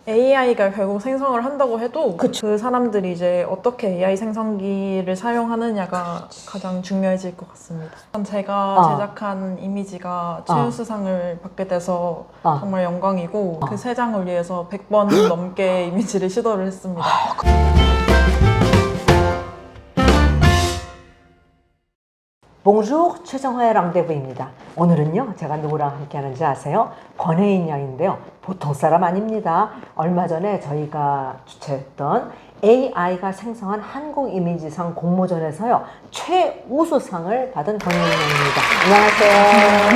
AI가 결국 생성을 한다고 해도 그쵸. 그 사람들이 이제 어떻게 AI 생성기를 사용하느냐가 가장 중요해질 것 같습니다. 제가 제작한 이미지가 최우수상을 받게 돼서 정말 영광이고 그 3장을 위해서 100번 넘게 이미지를 시도를 했습니다. 봉주르 최정화의 랑데부입니다. 오늘은요, 제가 누구랑 함께 하는지 아세요? 권혜인 양인데요. 보통 사람 아닙니다. 얼마 전에 저희가 주최했던 AI가 생성한 한국 이미지상 공모전에서요, 최우수상을 받은 권혜인 양입니다. 안녕하세요.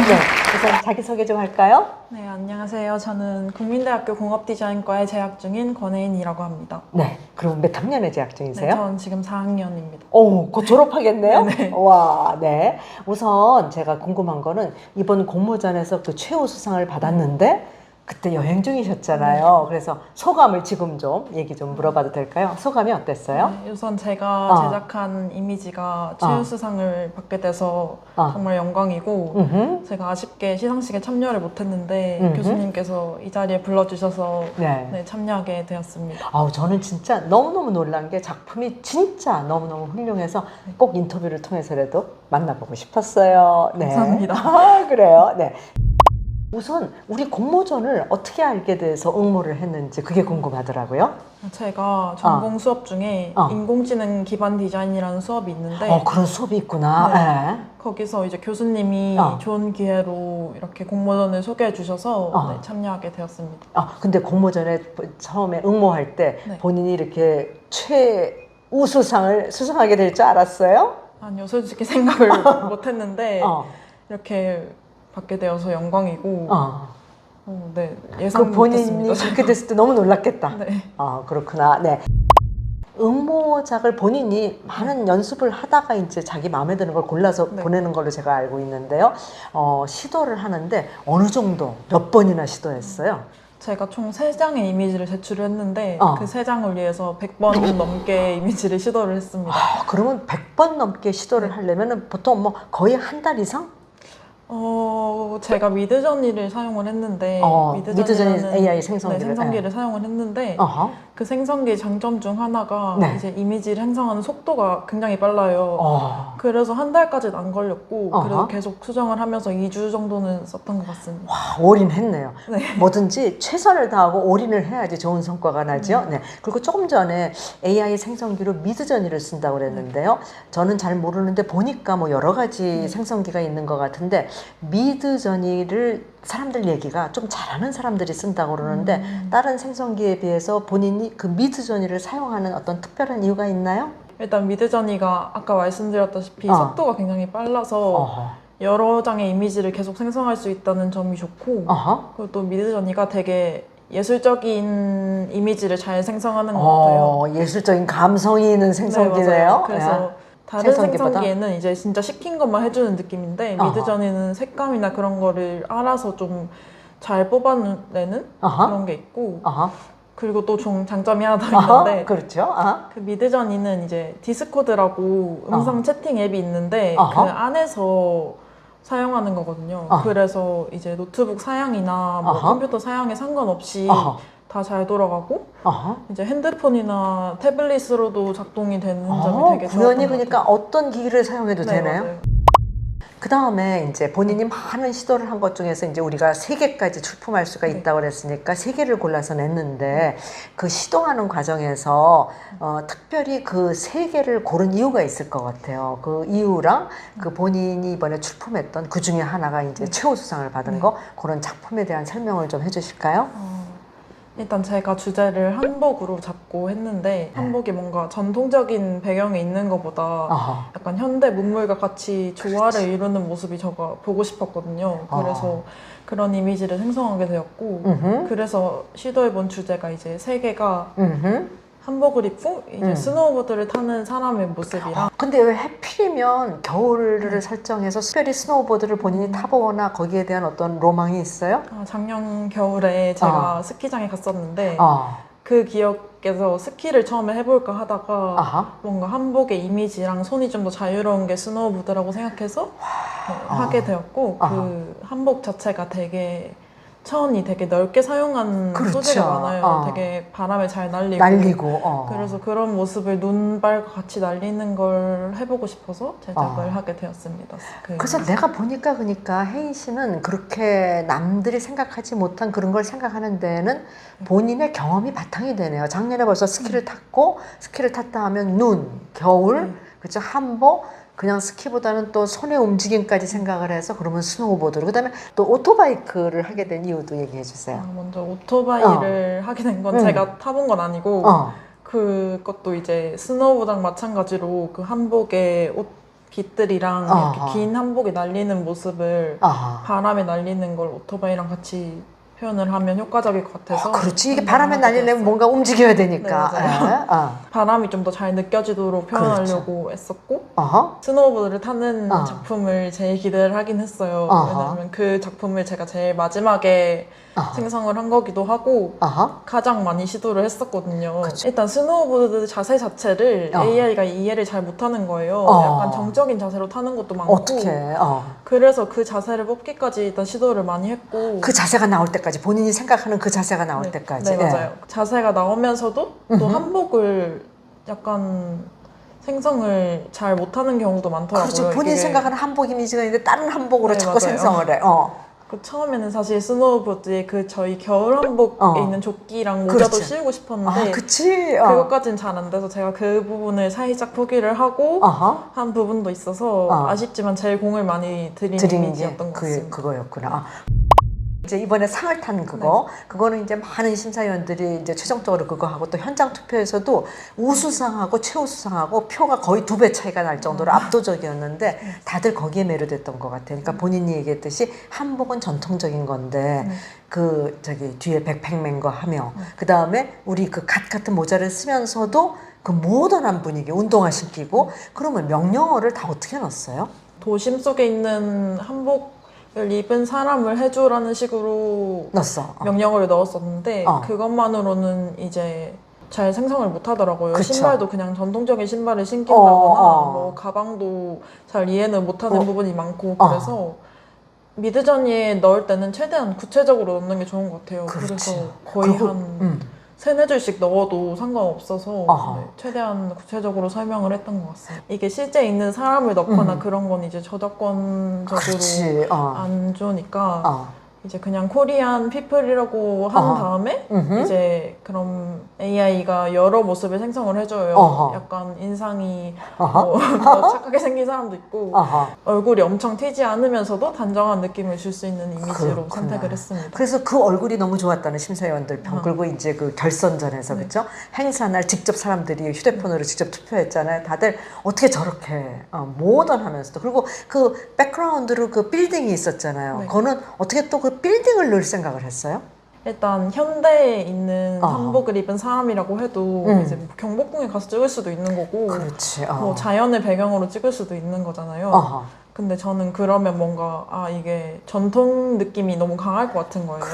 네, 우선 자기소개 좀 할까요? 네, 안녕하세요. 저는 국민대학교 공업디자인과에 재학 중인 권혜인이라고 합니다. 네, 그럼 몇 학년에 재학 중이세요? 네, 전 지금 4학년입니다. 오, 곧 졸업하겠네요? 네네. 와, 네. 우선 제가 궁금한 거는 이번 공모전에서 그 최우수상을 받았는데 그때 여행 중이셨잖아요. 그래서 소감을 지금 좀 얘기 좀 물어봐도 될까요? 소감이 어땠어요? 네, 우선 제가 제작한 이미지가 최우수상을 받게 돼서 정말 영광이고 제가 아쉽게 시상식에 참여를 못했는데 교수님께서 이 자리에 불러주셔서 네, 참여하게 되었습니다. 저는 진짜 너무너무 놀란 게 작품이 진짜 너무너무 훌륭해서 꼭 인터뷰를 통해서라도 만나보고 싶었어요. 네. 감사합니다. 그래요? 네. 우선 우리 공모전을 어떻게 알게 돼서 응모를 했는지 그게 궁금하더라고요. 제가 전공 수업 중에 인공지능 기반 디자인이라는 수업이 있는데 그런 수업이 있구나. 네. 거기서 이제 교수님이 좋은 기회로 이렇게 공모전을 소개해 주셔서 네, 참여하게 되었습니다. 근데 공모전에 처음에 응모할 때 본인이 이렇게 최우수상을 수상하게 될 줄 알았어요? 아니요, 솔직히 생각을 못했는데 이렇게 받게 되어서 영광이고 네, 예상 그 본인이 못했습니다. 그렇게 됐을 때 너무 놀랐겠다. 네. 그렇구나. 네. 응모작을 본인이 많은 연습을 하다가 이제 자기 마음에 드는 걸 골라서 보내는 걸로 제가 알고 있는데요. 시도를 하는데 어느 정도 몇 번이나 시도했어요? 제가 총 3장의 이미지를 제출을 했는데 그 3장을 위해서 100번 넘게 이미지를 시도를 했습니다. 그러면 100번 넘게 시도를 하려면 보통 뭐 거의 한 달 이상? 제가 미드저니를 사용을 했는데 미드저니 AI 생성기를, 생성기를 사용을 했는데 그 생성기의 장점 중 하나가 이제 이미지를 생성하는 속도가 굉장히 빨라요. 그래서 한 달까지는 안 걸렸고 그래도 계속 수정을 하면서 2주 정도는 썼던 것 같습니다. 와, 올인했네요. 네. 뭐든지 최선을 다하고 올인을 해야지 좋은 성과가 나죠. 네. 그리고 조금 전에 AI 생성기로 미드저니를 쓴다고 그랬는데요. 저는 잘 모르는데 보니까 뭐 여러 가지 생성기가 있는 것 같은데 미드저니를 사람들 얘기가 좀 잘하는 사람들이 쓴다고 그러는데 다른 생성기에 비해서 본인이 그 미드저니를 사용하는 어떤 특별한 이유가 있나요? 일단 미드저니가 아까 말씀드렸다시피 속도가 굉장히 빨라서 여러 장의 이미지를 계속 생성할 수 있다는 점이 좋고 그리고 또 미드저니가 되게 예술적인 이미지를 잘 생성하는 것 같아요. 예술적인 감성이 있는 생성기네요. 네, 맞아요. 그래서 다른 생성기보다? 생성기에는 이제 진짜 시킨 것만 해주는 느낌인데 미드저니는 색감이나 그런 거를 알아서 좀 잘 뽑아내는 그런 게 있고 그리고 또 장점이 하나 더 있는데 그렇죠. 그 미드저니는 이제 디스코드라고 음성 채팅 앱이 있는데 그 안에서 사용하는 거거든요. 그래서 이제 노트북 사양이나 뭐 컴퓨터 사양에 상관없이 다 잘 돌아가고 이제 핸드폰이나 태블릿으로도 작동이 되는 점이 되게 좋았던 구현이 것 그러니까 같아요. 어떤 기기를 사용해도 되나요? 맞아요. 그 다음에 이제 본인이 많은 시도를 한 것 중에서 이제 우리가 3개까지 출품할 수가 있다고 그랬으니까 3개를 골라서 냈는데 그 시도하는 과정에서 특별히 그 3개를 고른 이유가 있을 것 같아요. 그 이유랑 그 본인이 이번에 출품했던 그 중에 하나가 이제 최우수상을 받은 거 그런 작품에 대한 설명을 좀 해주실까요? 일단 제가 주제를 한복으로 잡고 했는데 한복이 뭔가 전통적인 배경에 있는 것보다 약간 현대 문물과 같이 조화를 이루는 모습이 제가 보고 싶었거든요. 그래서 그런 이미지를 생성하게 되었고 그래서 시도해본 주제가 이제 3개가 한복을 입고 이제 스노우보드를 타는 사람의 모습이랑 근데 왜 하필이면 겨울을 설정해서 특별히 스노우보드를 본인이 타보거나 거기에 대한 어떤 로망이 있어요? 작년 겨울에 제가 스키장에 갔었는데 그 기억에서 스키를 처음에 해볼까 하다가 뭔가 한복의 이미지랑 손이 좀 더 자유로운 게 스노우보드라고 생각해서 하게 되었고 그 한복 자체가 되게 천이 되게 넓게 사용한 그렇죠. 소재가 많아요. 되게 바람에 잘 날리고. 그래서 그런 모습을 눈발과 같이 날리는 걸 해보고 싶어서 제작을 하게 되었습니다. 그래서 내가 보니까 그러니까 혜인 씨는 그렇게 남들이 생각하지 못한 그런 걸 생각하는 데는 본인의 경험이 바탕이 되네요. 작년에 벌써 스키를 탔고, 스키를 탔다 하면 눈, 겨울, 그렇죠, 한복, 그냥 스키보다는 또 손의 움직임까지 생각을 해서 그러면 스노우보드로, 그 다음에 또 오토바이크를 하게 된 이유도 얘기해 주세요. 먼저 오토바이를 하게 된 건 제가 타본 건 아니고 그것도 이제 스노우보드랑 마찬가지로 그 한복에 옷 깃들이랑 이렇게 긴 한복에 날리는 모습을 바람에 날리는 걸 오토바이랑 같이 표현을 하면 효과적일 것 같아서. 그렇지. 이게 바람에 날리려면 뭔가 움직여야 되니까. 네, 바람이 좀 더 잘 느껴지도록 표현하려고 했었고, 스노우보드를 타는 작품을 제일 기대를 하긴 했어요. 왜냐면 그 작품을 제가 제일 마지막에 생성을 한 거기도 하고 가장 많이 시도를 했었거든요. 일단 스노우보드 자세 자체를 AI가 이해를 잘 못하는 거예요. 약간 정적인 자세로 타는 것도 많고. 어떡해. 그래서 그 자세를 뽑기까지 일단 시도를 많이 했고. 그 자세가 나올 때까지, 본인이 생각하는 그 자세가 나올 때까지. 네, 맞아요. 자세가 나오면서도 또 한복을 약간 생성을 잘 못하는 경우도 많더라고요. 그렇죠. 본인이 생각하는 한복 이미지가 있는데 다른 한복으로 자꾸 맞아요. 생성을 해. 처음에는 사실 스노우보드에 그 저희 겨울 한복에 있는 조끼랑 모자도 씌우고 싶었는데 그것까지는 잘 안 돼서 제가 그 부분을 살짝 포기를 하고 한 부분도 있어서 아쉽지만 제일 공을 많이 들인 이미지였던 것 같습니다. 그거였구나. 이제 이번에 상을 탄 그거, 그거는 이제 많은 심사위원들이 이제 최종적으로 그거 하고 또 현장 투표에서도 우수상하고 최우수상하고 표가 거의 2배 차이가 날 정도로 압도적이었는데 다들 거기에 매료됐던 것 같아요. 그러니까 본인이 얘기했듯이 한복은 전통적인 건데 그 저기 뒤에 백팩맨 거 하며 그 다음에 우리 그 갓 같은 모자를 쓰면서도 그 모던한 분위기, 운동화 신기고 그러면 명령어를 다 어떻게 넣었어요? 도심 속에 있는 한복을 입은 사람을 해줘라는 식으로 넣었어. 명령어를 넣었었는데 그것만으로는 이제 잘 생성을 못 하더라고요. 그쵸. 신발도 그냥 전통적인 신발을 신긴다거나 뭐 가방도 잘 이해는 못하는 부분이 많고 그래서 미드저니에 넣을 때는 최대한 구체적으로 넣는 게 좋은 것 같아요. 그래서 거의 한 3-4줄씩 넣어도 상관없어서 최대한 구체적으로 설명을 했던 것 같습니다. 이게 실제 있는 사람을 넣거나 그런 건 이제 저작권적으로 안 좋으니까 이제 그냥 코리안 피플이라고 한 다음에 이제 그럼 AI가 여러 모습을 생성을 해줘요. 약간 인상이 뭐 착하게 생긴 사람도 있고 얼굴이 엄청 튀지 않으면서도 단정한 느낌을 줄 수 있는 이미지로 선택을 했습니다. 그래서 그 얼굴이 너무 좋았다는 심사위원들 평. 그리고 이제 그 결선전에서 그렇죠? 행사날 직접 사람들이 휴대폰으로 직접 투표했잖아요. 다들 어떻게 저렇게 모던하면서도, 그리고 그 백그라운드로 그 빌딩이 있었잖아요. 그거는 어떻게 또 그 빌딩을 넣을 생각을 했어요? 일단 현대에 있는 한복을 입은 사람이라고 해도 이제 뭐 경복궁에 가서 찍을 수도 있는 거고 뭐 자연을 배경으로 찍을 수도 있는 거잖아요. 근데 저는 그러면 뭔가 이게 전통 느낌이 너무 강할 것 같은 거예요.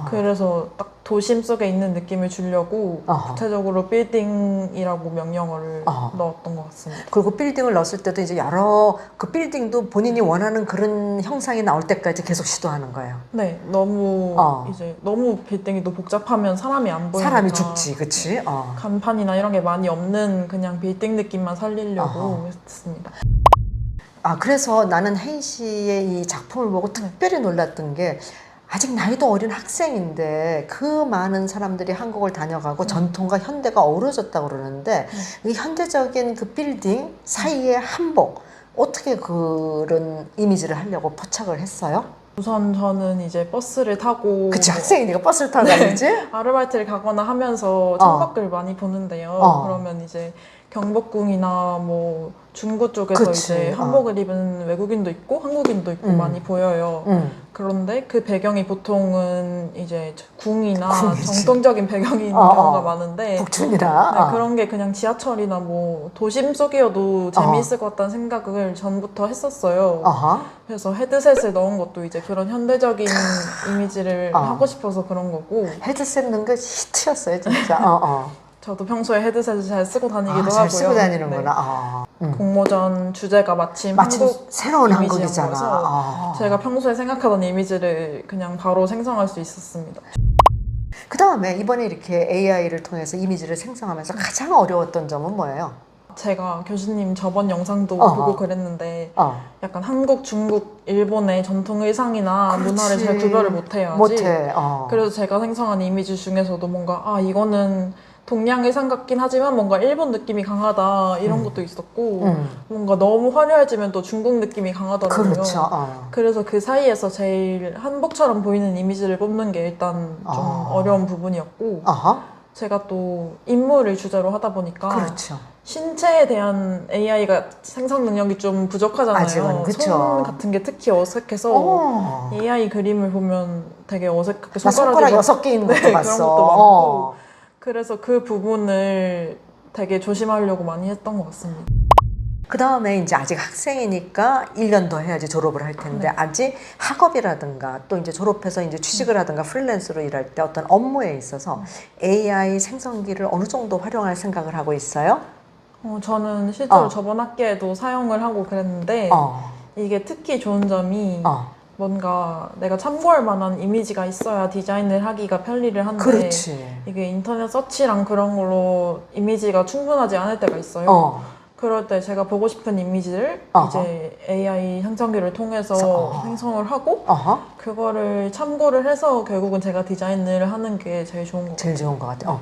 그래서 딱 도심 속에 있는 느낌을 주려고 구체적으로 빌딩이라고 명령어를 넣었던 것 같습니다. 그리고 빌딩을 넣었을 때도 이제 여러 그 빌딩도 본인이 원하는 그런 형상이 나올 때까지 계속 시도하는 거예요. 네, 너무 이제 너무 빌딩이 또 복잡하면 사람이 안 보이니까 사람이 죽지, 그렇지? 간판이나 이런 게 많이 없는 그냥 빌딩 느낌만 살리려고 했습니다. 그래서 나는 혜인 씨의 이 작품을 보고 특별히 놀랐던 게 아직 나이도 어린 학생인데 그 많은 사람들이 한국을 다녀가고 전통과 현대가 어우러졌다고 그러는데 이 현대적인 그 빌딩 사이에 한복, 어떻게 그런 이미지를 하려고 포착을 했어요? 우선 저는 이제 버스를 타고 그치, 학생이니까 버스를 타고 다니지? 아르바이트를 가거나 하면서 창밖을 많이 보는데요. 그러면 이제 경복궁이나 뭐 중구 쪽에서 이제 한복을 입은 외국인도 있고 한국인도 있고 많이 보여요. 그런데 그 배경이 보통은 이제 궁이나 정통적인 배경이 있는 경우가 많은데 북촌이라 그런 게 그냥 지하철이나 뭐 도심 속이어도 재미있을 것 같다는 생각을 전부터 했었어요. 그래서 헤드셋을 넣은 것도 이제 그런 현대적인 이미지를 하고 싶어서 그런 거고. 헤드셋 넣은 게 히트였어요 진짜. 저도 평소에 헤드셋을 잘 쓰고 다니기도 하고요. 잘 쓰고 다니는구나. 네. 아, 공모전 주제가 마침 한국 새로운 이미지인 한국이잖아. 거여서 제가 평소에 생각하던 이미지를 그냥 바로 생성할 수 있었습니다. 그 다음에 이번에 이렇게 AI를 통해서 이미지를 생성하면서 가장 어려웠던 점은 뭐예요? 제가 교수님 저번 영상도 어허. 보고 그랬는데 어. 약간 한국, 중국, 일본의 전통 의상이나 그렇지. 문화를 잘 구별을 못해야지. 못해. 그래서 제가 생성한 이미지 중에서도 뭔가 이거는 동양 의상 같긴 하지만 뭔가 일본 느낌이 강하다 이런 것도 있었고 뭔가 너무 화려해지면 또 중국 느낌이 강하더라고요. 그렇죠. 그래서 그 사이에서 제일 한복처럼 보이는 이미지를 뽑는 게 일단 좀 어려운 부분이었고 어허. 제가 또 인물을 주제로 하다 보니까 그렇죠. 신체에 대한 AI가 생성 능력이 좀 부족하잖아요. 아직은, 그쵸. 손 같은 게 특히 어색해서 AI 그림을 보면 되게 어색하게 나 손가락 막- 6개 있는 것도 네, 봤어. 그런 것도 많고 그래서 그 부분을 되게 조심하려고 많이 했던 것 같습니다. 그 다음에 이제 아직 학생이니까 1년 더 해야지 졸업을 할 텐데, 아직 학업이라든가 또 이제 졸업해서 이제 취직을 하든가 프리랜서로 일할 때 어떤 업무에 있어서 AI 생성기를 어느 정도 활용할 생각을 하고 있어요? 저는 실제로 저번 학기에도 사용을 하고 그랬는데 이게 특히 좋은 점이 뭔가 내가 참고할 만한 이미지가 있어야 디자인을 하기가 편리를 한데 그렇지. 이게 인터넷 서치랑 그런 걸로 이미지가 충분하지 않을 때가 있어요. 그럴 때 제가 보고 싶은 이미지를 이제 AI 생성기를 통해서 생성을 하고 그거를 참고를 해서 결국은 제가 디자인을 하는 게 제일 좋은 것 같아요. 제일 좋은 것 같아요.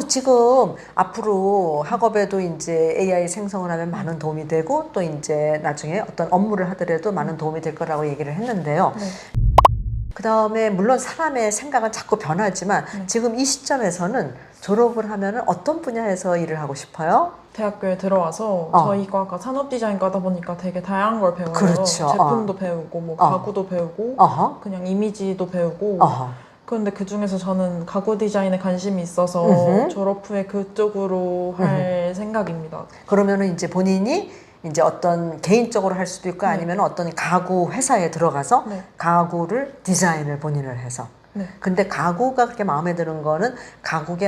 지금 앞으로 학업에도 이제 AI 생성을 하면 많은 도움이 되고 또 이제 나중에 어떤 업무를 하더라도 많은 도움이 될 거라고 얘기를 했는데요. 네. 그 다음에 물론 사람의 생각은 자꾸 변하지만 지금 이 시점에서는 졸업을 하면은 어떤 분야에서 일을 하고 싶어요? 대학교에 들어와서 저희 과가 산업디자인과다 보니까 되게 다양한 걸 배워요. 그렇죠. 제품도 배우고 뭐 가구도 배우고 그냥 이미지도 배우고 그런데 그 중에서 저는 가구 디자인에 관심이 있어서 졸업 후에 그쪽으로 할 생각입니다. 그러면은 이제 본인이 이제 어떤 개인적으로 할 수도 있고 아니면 어떤 가구 회사에 들어가서 가구를 디자인을 본인을 해서. 근데 가구가 그렇게 마음에 드는 거는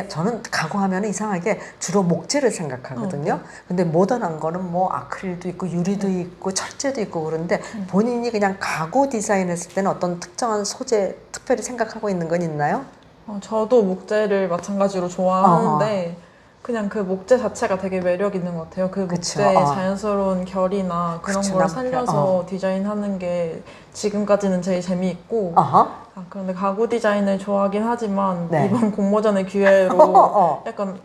저는 가구 하면 이상하게 주로 목재를 생각하거든요. 근데 모던한 거는 뭐 아크릴도 있고 유리도 있고 철제도 있고 그런데 본인이 그냥 가구 디자인했을 때는 어떤 특정한 소재 특별히 생각하고 있는 건 있나요? 저도 목재를 마찬가지로 좋아하는데 그냥 그 목재 자체가 되게 매력 있는 것 같아요. 그 목재의 자연스러운 결이나 그런 걸 살려서 디자인하는 게 지금까지는 제일 재미있고 그런데 가구 디자인을 좋아하긴 하지만 이번 공모전의 기회로 약간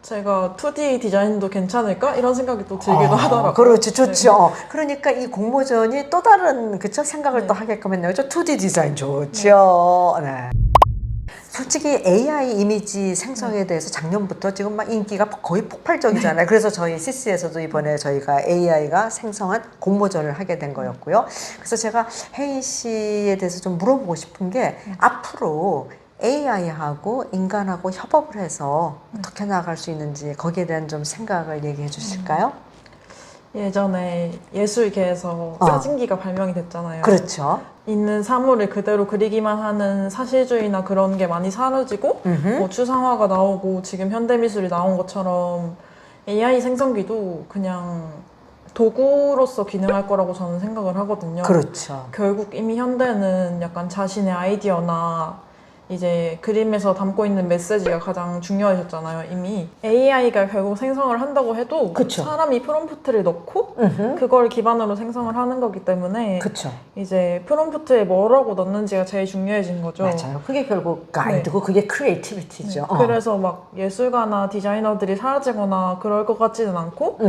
제가 2D 디자인도 괜찮을까? 이런 생각이 또 들기도 하더라고요. 그렇죠. 좋죠. 그러니까 이 공모전이 또 다른 생각을 또 하게끔 했네요. 2D 디자인 좋죠. 네. 솔직히 AI 이미지 생성에 대해서 작년부터 지금 막 인기가 거의 폭발적이잖아요. 그래서 저희 CC에서도 이번에 저희가 AI가 생성한 공모전을 하게 된 거였고요. 그래서 제가 혜인 씨에 대해서 좀 물어보고 싶은 게 앞으로 AI하고 인간하고 협업을 해서 어떻게 나아갈 수 있는지 거기에 대한 좀 생각을 얘기해 주실까요? 예전에 예술계에서 사진기가 발명이 됐잖아요. 그렇죠. 있는 사물을 그대로 그리기만 하는 사실주의나 그런 게 많이 사라지고 뭐 추상화가 나오고 지금 현대미술이 나온 것처럼 AI 생성기도 그냥 도구로서 기능할 거라고 저는 생각을 하거든요. 그렇죠. 결국 이미 현대는 약간 자신의 아이디어나 이제 그림에서 담고 있는 메시지가 가장 중요해졌잖아요. 이미 AI가 결국 생성을 한다고 해도 사람이 프롬프트를 넣고 그걸 기반으로 생성을 하는 거기 때문에 이제 프롬프트에 뭐라고 넣는지가 제일 중요해진 거죠. 맞아요. 그게 결국 가이드고 그게 크리에이티비티죠. 그래서 막 예술가나 디자이너들이 사라지거나 그럴 것 같지는 않고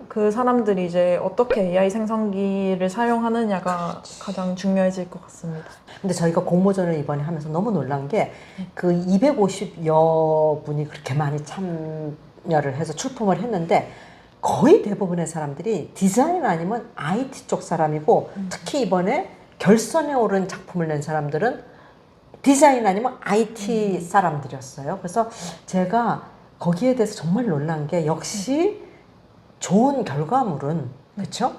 그 사람들이 이제 어떻게 AI 생성기를 사용하느냐가 가장 중요해질 것 같습니다. 근데 저희가 공모전을 이번에 하면서 너무 놀란 게 그 250여 분이 그렇게 많이 참여를 해서 출품을 했는데 거의 대부분의 사람들이 디자인 아니면 IT 쪽 사람이고 특히 이번에 결선에 오른 작품을 낸 사람들은 디자인 아니면 IT 사람들이었어요. 그래서 제가 거기에 대해서 정말 놀란 게 역시 좋은 결과물은 그렇죠?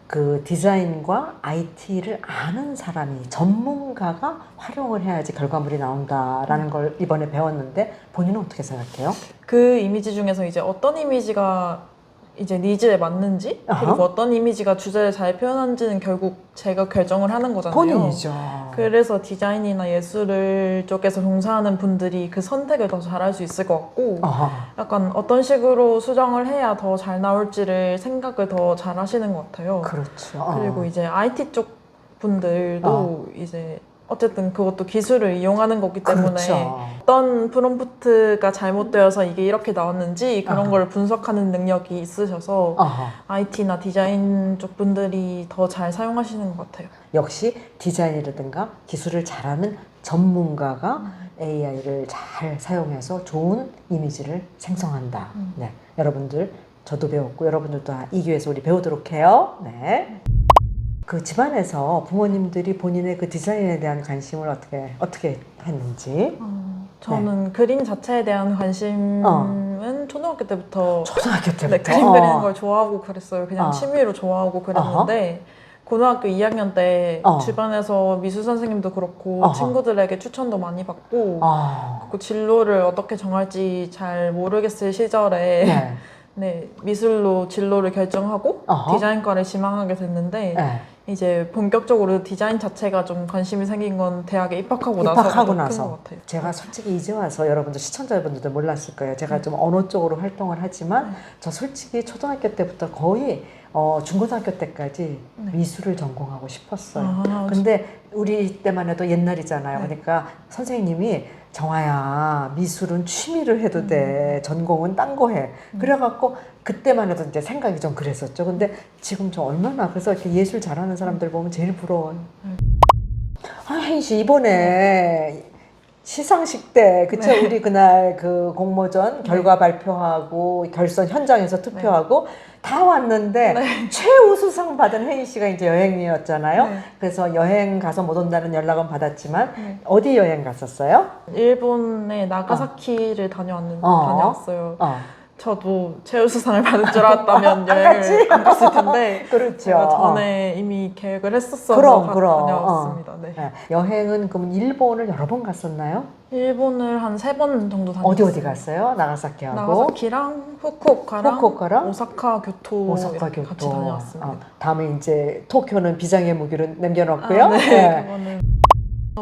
그 디자인과 IT를 아는 사람이 전문가가 활용을 해야지 결과물이 나온다라는 걸 이번에 배웠는데 본인은 어떻게 생각해요? 그 이미지 중에서 이제 어떤 이미지가 이제 니즈에 맞는지 그리고 어떤 이미지가 주제를 잘 표현하는지는 결국 제가 결정을 하는 거잖아요. 본인이죠. 그래서 디자인이나 예술 쪽에서 종사하는 분들이 그 선택을 더 잘할 수 있을 것 같고 약간 어떤 식으로 수정을 해야 더 잘 나올지를 생각을 더 잘 하시는 것 같아요. 그렇죠. 그리고 이제 IT 쪽 분들도 이제 어쨌든 그것도 기술을 이용하는 거기 때문에 그렇죠. 어떤 프롬프트가 잘못되어서 이게 이렇게 나왔는지 그런 걸 분석하는 능력이 있으셔서 IT나 디자인 쪽 분들이 더 잘 사용하시는 것 같아요. 역시 디자인이라든가 기술을 잘하는 전문가가 AI를 잘 사용해서 좋은 이미지를 생성한다. 네, 여러분들 저도 배웠고 여러분들도 이 기회에서 우리 배우도록 해요. 네. 그 집안에서 부모님들이 본인의 그 디자인에 대한 관심을 어떻게 했는지. 저는 그림 자체에 대한 관심은 초등학교 때부터 초등학교 때부터 그림 그리는 걸 좋아하고 그랬어요. 그냥 취미로 좋아하고 그랬는데 고등학교 2학년 때 주변에서 미술 선생님도 그렇고 친구들에게 추천도 많이 받고 그 진로를 어떻게 정할지 잘 모르겠을 시절에 네, 미술로 진로를 결정하고 디자인과를 지망하게 됐는데 이제 본격적으로 디자인 자체가 좀 관심이 생긴 건 대학에 입학하고 나서 큰 것 같아요. 제가 솔직히 이제 와서 여러분들 시청자분들도 몰랐을 거예요. 제가 좀 언어 쪽으로 활동을 하지만 저 솔직히 초등학교 때부터 거의 중고등학교 때까지 미술을 전공하고 싶었어요. 근데 우리 때만 해도 옛날이잖아요. 그러니까 선생님이 정아야 미술은 취미를 해도 돼. 전공은 딴 거 해. 그래갖고 그때만 해도 이제 생각이 좀 그랬었죠. 근데 지금 저 얼마나 그래서 이렇게 예술 잘하는 사람들 보면 제일 부러워요. 혜인 씨 이번에 시상식 때 그쵸? 우리 그날 그 공모전 결과 발표하고 결선 현장에서 투표하고 다 왔는데 최우수상 받은 혜인 씨가 이제 여행이었잖아요. 그래서 여행 가서 못 온다는 연락은 받았지만 어디 여행 갔었어요? 일본의 나가사키를 다녀왔어요. 저도 최우수상을 받을 줄 알았다면 여행을 안 갔을 텐데 그렇죠. 제가 전에 이미 계획을 했었어서 다녀왔습니다. 네. 여행은 그럼 일본을 여러 번 갔었나요? 일본을 한 3번 정도 다녔어요. 어디 갔어요? 나가사키하고? 나가사키랑 후쿠오카랑 오사카 교토 같이 다녀왔습니다. 다음에 이제 토쿄는 비장의 무기로 남겨놓고요. 그거는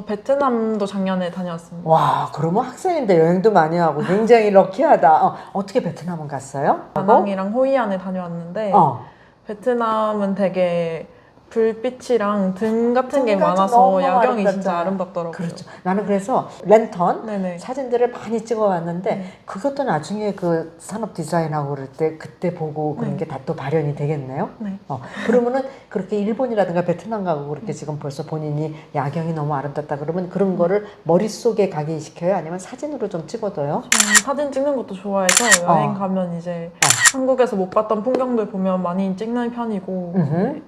베트남도 작년에 다녀왔습니다. 와, 그러면 학생인데 여행도 많이 하고 굉장히 럭키하다. 어떻게 베트남은 갔어요? 다낭이랑 호이안에 다녀왔는데 베트남은 되게 불빛이랑 등 같은 게 많아서 야경이 진짜 아름답더라고요. 그렇죠. 나는 그래서 랜턴 사진들을 많이 찍어왔는데 그것도 나중에 그 산업 디자인하고 그럴 때 그때 보고 그런 게 다 또 발현이 되겠네요. 그러면은 그렇게 일본이라든가 베트남 가고 그렇게 지금 벌써 본인이 야경이 너무 아름답다 그러면 그런 거를 머릿속에 각인시켜요? 아니면 사진으로 좀 찍어둬요? 사진 찍는 것도 좋아해서 여행 가면 이제 한국에서 못 봤던 풍경들 보면 많이 찍는 편이고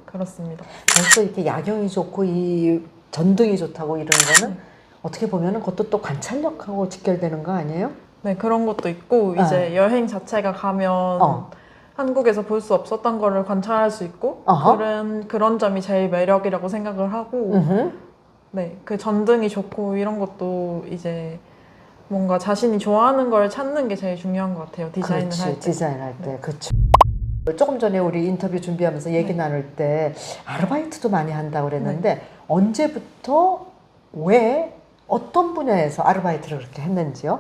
그렇습니다. 벌써 이렇게 야경이 좋고 이 전등이 좋다고 이런 거는 어떻게 보면은 그것도 또 관찰력하고 직결되는 거 아니에요? 네, 그런 것도 있고 이제 여행 자체가 가면 한국에서 볼 수 없었던 거를 관찰할 수 있고 그런 점이 제일 매력이라고 생각을 하고 네, 그 전등이 좋고 이런 것도 이제 뭔가 자신이 좋아하는 걸 찾는 게 제일 중요한 것 같아요. 디자인을 할 때. 디자인할 때. 그렇죠. 조금 전에 우리 인터뷰 준비하면서 얘기 나눌 때 아르바이트도 많이 한다고 그랬는데 언제부터 왜 어떤 분야에서 아르바이트를 그렇게 했는지요?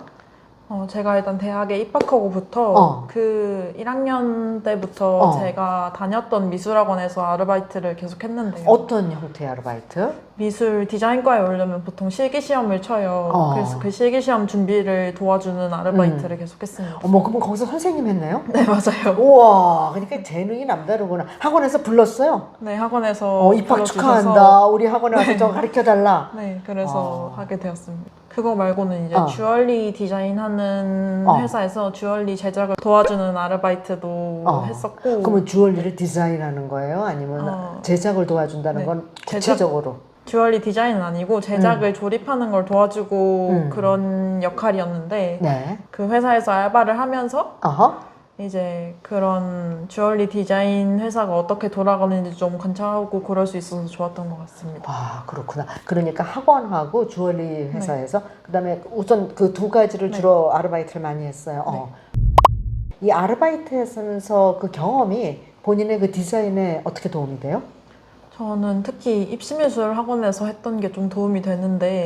제가 일단 대학에 입학하고부터 그 1학년 때부터 제가 다녔던 미술학원에서 아르바이트를 계속 했는데요. 어떤 형태의 아르바이트? 미술 디자인과에 오려면 보통 실기시험을 쳐요. 그래서 그 실기시험 준비를 도와주는 아르바이트를 계속 했습니다. 어머, 그럼 거기서 선생님 했나요? 네, 맞아요. 우와, 그러니까 재능이 남다르구나. 학원에서 불렀어요? 네, 학원에서 입학 불러주셔서 축하한다. 우리 학원에 와서 좀 가르쳐달라. 네, 그래서 하게 되었습니다. 그거 말고는 이제 주얼리 디자인하는 회사에서 주얼리 제작을 도와주는 아르바이트도 했었고. 그러면 주얼리를 디자인하는 거예요? 아니면 제작을 도와준다는 건 구체적으로? 주얼리 디자인은 아니고 제작을 조립하는 걸 도와주고 그런 역할이었는데 그 회사에서 알바를 하면서 이제 그런 주얼리 디자인 회사가 어떻게 돌아가는지 좀 관찰하고 그럴 수 있어서 좋았던 것 같습니다. 아, 그렇구나. 그러니까 학원하고 주얼리 회사에서 그다음에 우선 그 두 가지를 주로 아르바이트를 많이 했어요. 이 아르바이트에서 그 경험이 본인의 그 디자인에 어떻게 도움이 돼요? 저는 특히 입시미술 학원에서 했던 게 좀 도움이 되는데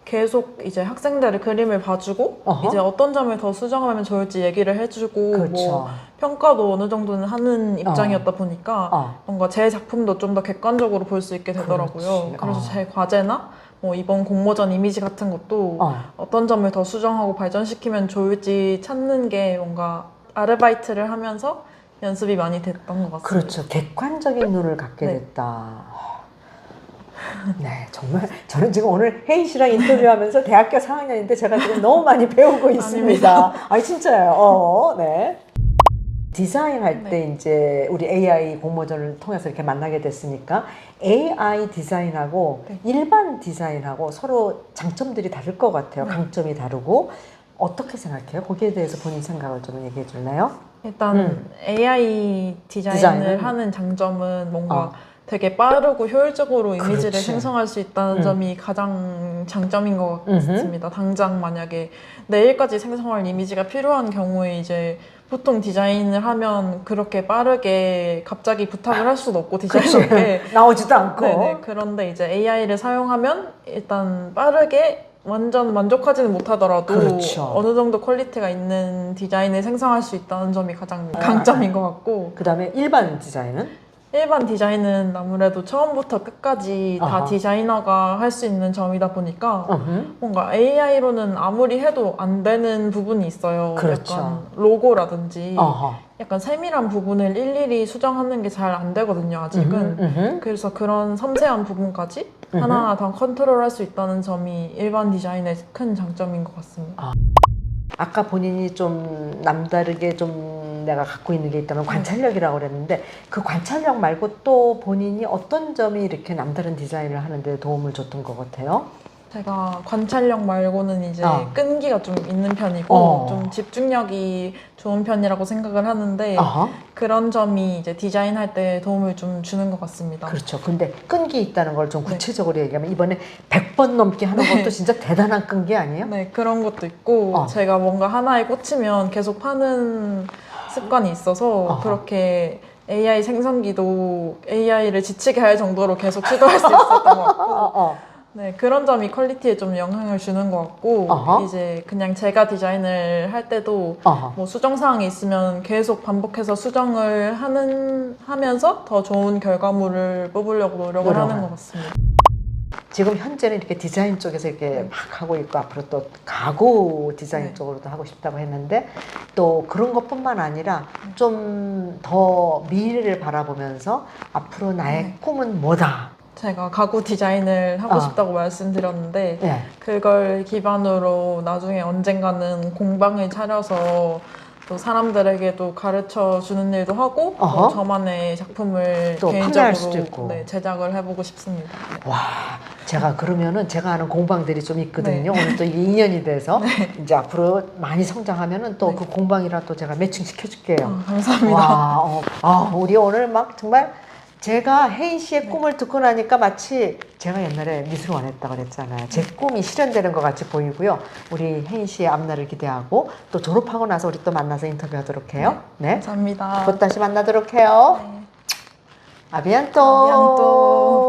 계속 이제 학생들의 그림을 봐주고 이제 어떤 점을 더 수정하면 좋을지 얘기를 해주고 그렇죠. 뭐 평가도 어느 정도는 하는 입장이었다 보니까 뭔가 제 작품도 좀 더 객관적으로 볼 수 있게 되더라고요. 그렇지. 그래서 제 과제나 뭐 이번 공모전 이미지 같은 것도 어떤 점을 더 수정하고 발전시키면 좋을지 찾는 게 뭔가 아르바이트를 하면서 연습이 많이 됐던 것 같습니다. 그렇죠. 객관적인 눈을 갖게 됐다. 네, 정말 저는 지금 오늘 혜인 씨랑 인터뷰하면서 대학교 4학년인데 제가 지금 너무 많이 배우고 있습니다. 아니 진짜요. 네. 디자인할 때 이제 우리 AI 공모전을 통해서 이렇게 만나게 됐으니까 AI 디자인하고 일반 디자인하고 서로 장점들이 다를 것 같아요. 강점이 다르고 어떻게 생각해요? 거기에 대해서 본인 생각을 좀 얘기해 줄래요? 일단 AI 디자인을 하는 장점은 뭔가 되게 빠르고 효율적으로 이미지를 생성할 수 있다는 점이 가장 장점인 것 같습니다. 당장 만약에 내일까지 생성할 이미지가 필요한 경우에 이제 보통 디자인을 하면 그렇게 빠르게 갑자기 부탁을 할 수도 없고 디자이너에게 나오지도 않고. 네네. 그런데 이제 AI를 사용하면 일단 빠르게 완전 만족하지는 못하더라도 어느 정도 퀄리티가 있는 디자인을 생성할 수 있다는 점이 가장 강점인 것 같고 그 다음에 일반 디자인은? 일반 디자인은 아무래도 처음부터 끝까지 다 디자이너가 할 수 있는 점이다 보니까 뭔가 AI로는 아무리 해도 안 되는 부분이 있어요. 약간 로고라든지 약간 세밀한 부분을 일일이 수정하는 게 잘 안 되거든요, 아직은. 그래서 그런 섬세한 부분까지 하나하나 다 컨트롤할 수 있다는 점이 일반 디자인의 큰 장점인 것 같습니다. 아까 본인이 좀 남다르게 좀 내가 갖고 있는 게 있다면 관찰력이라고 그랬는데 그 관찰력 말고 또 본인이 어떤 점이 이렇게 남다른 디자인을 하는데 도움을 줬던 것 같아요? 제가 관찰력 말고는 이제 끈기가 좀 있는 편이고 좀 집중력이 좋은 편이라고 생각을 하는데 그런 점이 이제 디자인할 때 도움을 좀 주는 것 같습니다. 그렇죠. 근데 끈기 있다는 걸 좀 구체적으로 얘기하면 이번에 100번 넘게 하는 것도 진짜 대단한 끈기 아니에요? 네, 그런 것도 있고 제가 뭔가 하나에 꽂히면 계속 파는 습관이 있어서 그렇게 AI 생성기도 AI를 지치게 할 정도로 계속 시도할 수 있었던 것 같고 네, 그런 점이 퀄리티에 좀 영향을 주는 것 같고 이제 그냥 제가 디자인을 할 때도 뭐 수정 사항이 있으면 계속 반복해서 수정을 하면서 더 좋은 결과물을 뽑으려고 노력을 하는 것 같습니다. 지금 현재는 이렇게 디자인 쪽에서 이렇게 막 하고 있고 앞으로 또 가구 디자인 쪽으로도 하고 싶다고 했는데 또 그런 것뿐만 아니라 좀 더 미래를 바라보면서 앞으로 나의 꿈은 뭐다? 제가 가구 디자인을 하고 싶다고 말씀드렸는데 그걸 기반으로 나중에 언젠가는 공방을 차려서 또 사람들에게도 가르쳐 주는 일도 하고 또 저만의 작품을 또 판매할 수도 있고. 개인적으로 제작을 해보고 싶습니다. 와, 제가 그러면은 제가 아는 공방들이 좀 있거든요. 오늘 또 이게 인연이 돼서 이제 앞으로 많이 성장하면은 또 그 공방이랑 또 제가 매칭 시켜줄게요. 감사합니다. 와, 우리 오늘 막 정말 제가 혜인 씨의 꿈을 듣고 나니까 마치 제가 옛날에 미술을 원했다고 그랬잖아요. 제 꿈이 실현되는 것 같이 보이고요. 우리 혜인 씨의 앞날을 기대하고 또 졸업하고 나서 우리 또 만나서 인터뷰하도록 해요. 네. 감사합니다. 곧 다시 만나도록 해요. 아비안또. 아비안또.